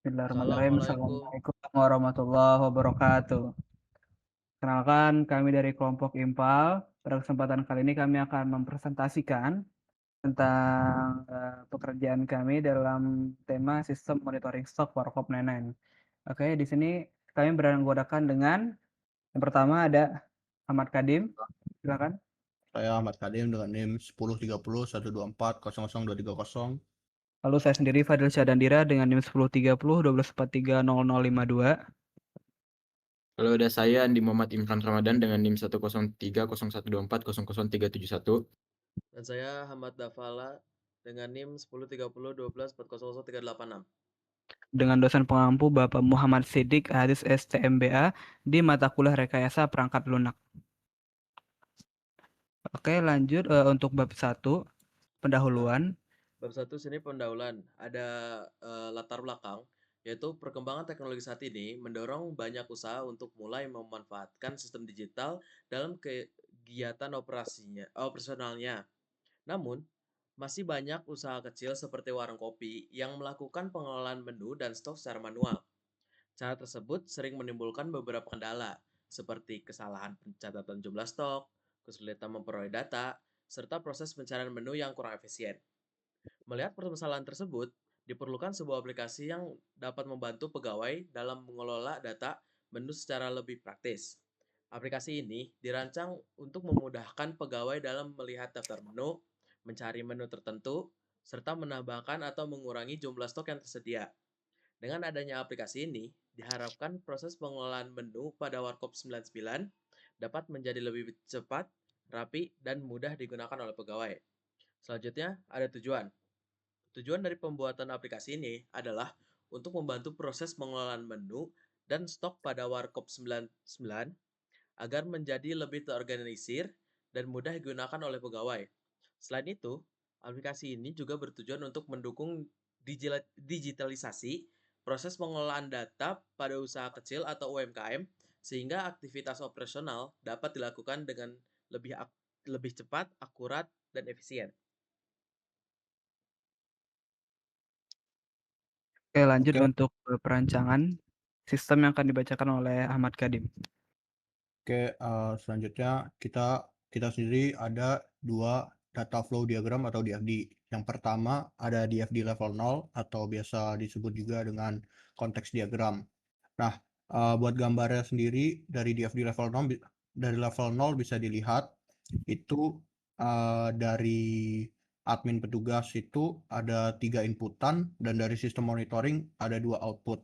Bismillahirrahmanirrahim. Assalamualaikum. Assalamualaikum warahmatullahi wabarakatuh. Kenalkan, kami dari kelompok IMPAL. Pada kesempatan kali ini kami akan mempresentasikan tentang pekerjaan kami dalam tema sistem monitoring stok Warkop 99. Oke, di sini kami beranggotakan dengan yang pertama ada Ahmad Kadim. Silakan. Saya Ahmad Kadim dengan NIM 1030 124 00230. Lalu saya sendiri Fadil Syadandira dengan NIM 1030 1243 0052. Lalu ada saya Andi Muhammad Imran Ramadan dengan NIM 103 0124 00371. Dan saya Hamad Dafala dengan NIM 1030 12 400386. Dengan dosen pengampu Bapak Muhammad Siddiq Hadis STMBA di mata kuliah Rekayasa Perangkat Lunak. Oke, lanjut untuk bab 1, pendahuluan. Bab 1 sini pendahuluan. Ada latar belakang, yaitu perkembangan teknologi saat ini mendorong banyak usaha untuk mulai memanfaatkan sistem digital dalam kegiatan operasionalnya. Namun, masih banyak usaha kecil seperti warung kopi yang melakukan pengelolaan menu dan stok secara manual. Cara tersebut sering menimbulkan beberapa kendala, seperti kesalahan pencatatan jumlah stok, kesulitan memperoleh data, serta proses pencarian menu yang kurang efisien. Melihat permasalahan tersebut, diperlukan sebuah aplikasi yang dapat membantu pegawai dalam mengelola data menu secara lebih praktis. Aplikasi ini dirancang untuk memudahkan pegawai dalam melihat daftar menu, mencari menu tertentu, serta menambahkan atau mengurangi jumlah stok yang tersedia. Dengan adanya aplikasi ini, diharapkan proses pengelolaan menu pada Warkop 99 dapat menjadi lebih cepat, rapi, dan mudah digunakan oleh pegawai. Selanjutnya, ada tujuan. Tujuan dari pembuatan aplikasi ini adalah untuk membantu proses pengelolaan menu dan stok pada Warkop 99 agar menjadi lebih terorganisir dan mudah digunakan oleh pegawai. Selain itu, aplikasi ini juga bertujuan untuk mendukung digitalisasi proses pengelolaan data pada usaha kecil atau UMKM sehingga aktivitas operasional dapat dilakukan dengan lebih cepat, akurat, dan efisien. Oke, lanjut Oke. untuk perancangan sistem yang akan dibacakan oleh Ahmad Kadim. Oke, selanjutnya kita sendiri ada dua data flow diagram atau DFD. Yang pertama ada DFD level 0 atau biasa disebut juga dengan konteks diagram. Nah, buat gambarnya sendiri dari DFD level 0 dari level 0 bisa dilihat itu dari admin petugas itu ada 3 inputan dan dari sistem monitoring ada 2 output.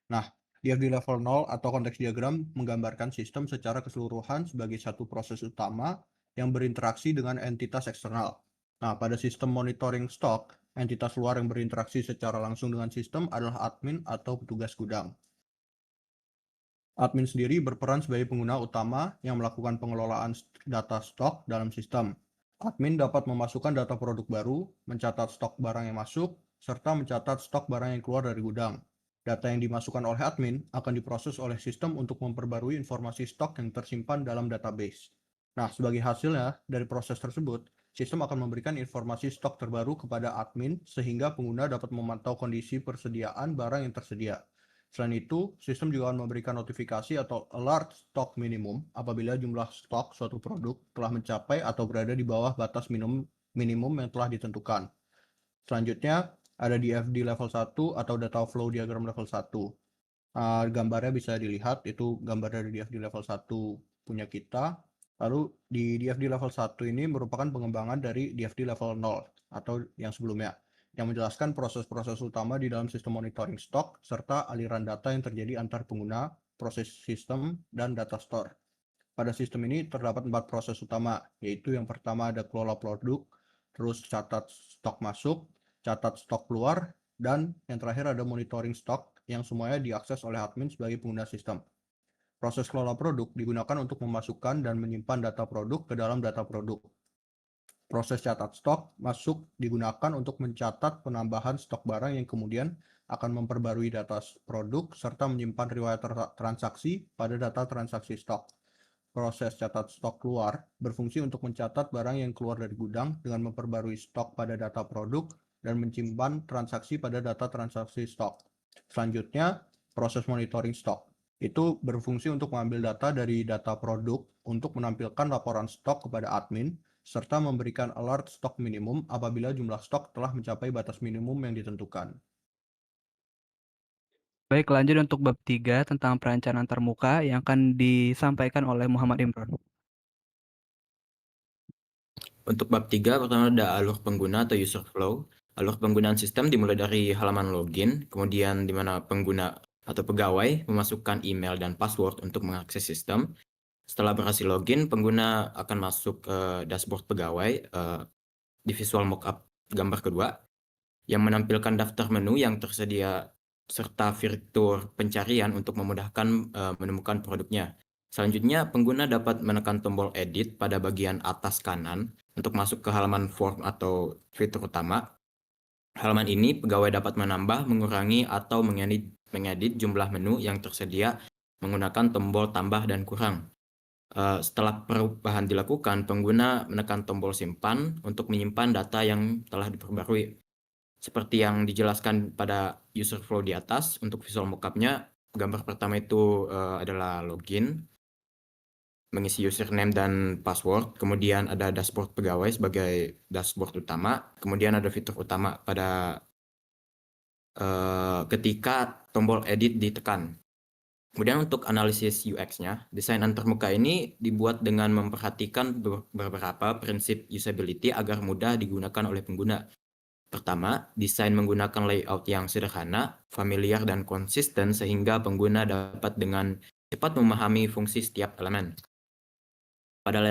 Nah, DFD level 0 atau konteks diagram menggambarkan sistem secara keseluruhan sebagai satu proses utama yang berinteraksi dengan entitas eksternal. Nah, pada sistem monitoring stok, entitas luar yang berinteraksi secara langsung dengan sistem adalah admin atau petugas gudang. Admin sendiri berperan sebagai pengguna utama yang melakukan pengelolaan data stok dalam sistem. Admin dapat memasukkan data produk baru, mencatat stok barang yang masuk, serta mencatat stok barang yang keluar dari gudang. Data yang dimasukkan oleh admin akan diproses oleh sistem untuk memperbarui informasi stok yang tersimpan dalam database. Nah, sebagai hasilnya dari proses tersebut, sistem akan memberikan informasi stok terbaru kepada admin sehingga pengguna dapat memantau kondisi persediaan barang yang tersedia. Selain itu, sistem juga akan memberikan notifikasi atau alert stok minimum apabila jumlah stok suatu produk telah mencapai atau berada di bawah batas minimum yang telah ditentukan. Selanjutnya, ada DFD level 1 atau data flow diagram level 1. Gambarnya bisa dilihat, itu gambar dari DFD level 1 punya kita. Lalu di DFD level 1 ini merupakan pengembangan dari DFD level 0 atau yang sebelumnya, yang menjelaskan proses-proses utama di dalam sistem monitoring stok serta aliran data yang terjadi antar pengguna, proses sistem, dan data store. Pada sistem ini terdapat 4 proses utama, yaitu yang pertama ada kelola produk, terus catat stok masuk, catat stok keluar, dan yang terakhir ada monitoring stok yang semuanya diakses oleh admin sebagai pengguna sistem. Proses kelola produk digunakan untuk memasukkan dan menyimpan data produk ke dalam data produk. Proses catat stok masuk digunakan untuk mencatat penambahan stok barang yang kemudian akan memperbarui data produk serta menyimpan riwayat transaksi pada data transaksi stok. Proses catat stok keluar berfungsi untuk mencatat barang yang keluar dari gudang dengan memperbarui stok pada data produk dan menyimpan transaksi pada data transaksi stok. Selanjutnya, proses monitoring stok. Itu berfungsi untuk mengambil data dari data produk untuk menampilkan laporan stok kepada admin, serta memberikan alert stok minimum apabila jumlah stok telah mencapai batas minimum yang ditentukan. Baik, lanjut untuk bab 3 tentang perencanaan termuka yang akan disampaikan oleh Muhammad Imran. Untuk bab 3, pertama ada alur pengguna atau user flow. Alur penggunaan sistem dimulai dari halaman login, kemudian di mana pengguna atau pegawai memasukkan email dan password untuk mengakses sistem. Setelah berhasil login, pengguna akan masuk ke dashboard pegawai di visual mockup gambar kedua yang menampilkan daftar menu yang tersedia serta fitur pencarian untuk memudahkan menemukan produknya. Selanjutnya, pengguna dapat menekan tombol edit pada bagian atas kanan untuk masuk ke halaman form atau fitur utama. Halaman ini, pegawai dapat menambah, mengurangi, atau mengedit jumlah menu yang tersedia menggunakan tombol tambah dan kurang. Setelah perubahan dilakukan, pengguna menekan tombol simpan untuk menyimpan data yang telah diperbarui. Seperti yang dijelaskan pada user flow di atas, untuk visual mockup-nya, gambar pertama itu adalah login, mengisi username dan password, kemudian ada dashboard pegawai sebagai dashboard utama, kemudian ada fitur utama pada ketika tombol edit ditekan. Kemudian untuk analisis UX-nya, desain antarmuka ini dibuat dengan memperhatikan beberapa prinsip usability agar mudah digunakan oleh pengguna. Pertama, desain menggunakan layout yang sederhana, familiar, dan konsisten sehingga pengguna dapat dengan cepat memahami fungsi setiap elemen. Pada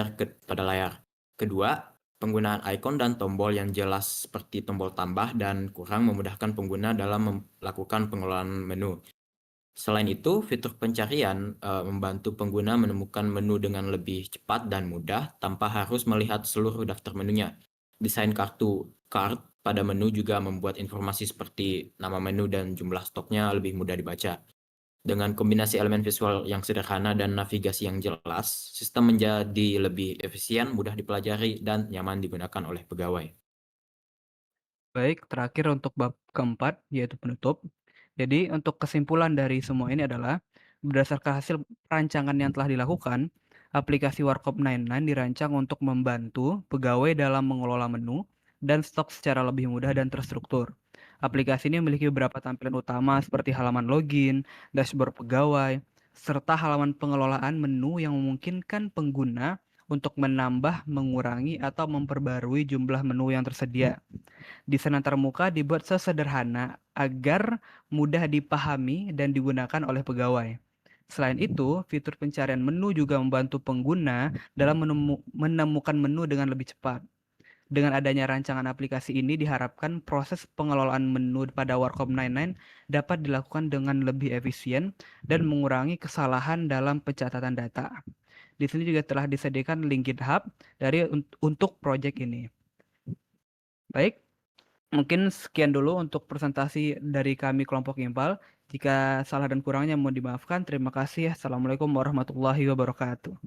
layar kedua, penggunaan icon dan tombol yang jelas seperti tombol tambah dan kurang memudahkan pengguna dalam melakukan pengelolaan menu. Selain itu, fitur pencarian membantu pengguna menemukan menu dengan lebih cepat dan mudah tanpa harus melihat seluruh daftar menunya. Desain kartu card pada menu juga membuat informasi seperti nama menu dan jumlah stoknya lebih mudah dibaca. Dengan kombinasi elemen visual yang sederhana dan navigasi yang jelas, sistem menjadi lebih efisien, mudah dipelajari, dan nyaman digunakan oleh pegawai. Baik, terakhir untuk bab keempat, yaitu penutup. Jadi, untuk kesimpulan dari semua ini adalah, berdasarkan hasil perancangan yang telah dilakukan, aplikasi Warkop 99 dirancang untuk membantu pegawai dalam mengelola menu dan stok secara lebih mudah dan terstruktur. Aplikasi ini memiliki beberapa tampilan utama seperti halaman login, dashboard pegawai, serta halaman pengelolaan menu yang memungkinkan pengguna untuk menambah, mengurangi, atau memperbarui jumlah menu yang tersedia. Desain antarmuka dibuat sesederhana agar mudah dipahami dan digunakan oleh pegawai. Selain itu, fitur pencarian menu juga membantu pengguna dalam menemukan menu dengan lebih cepat. Dengan adanya rancangan aplikasi ini diharapkan proses pengelolaan menu pada Warkop 99 dapat dilakukan dengan lebih efisien dan mengurangi kesalahan dalam pencatatan data. Di sini juga telah disediakan link GitHub untuk proyek ini. Baik, mungkin sekian dulu untuk presentasi dari kami kelompok Impal. Jika salah dan kurangnya mohon dimaafkan. Terima kasih. Assalamualaikum warahmatullahi wabarakatuh.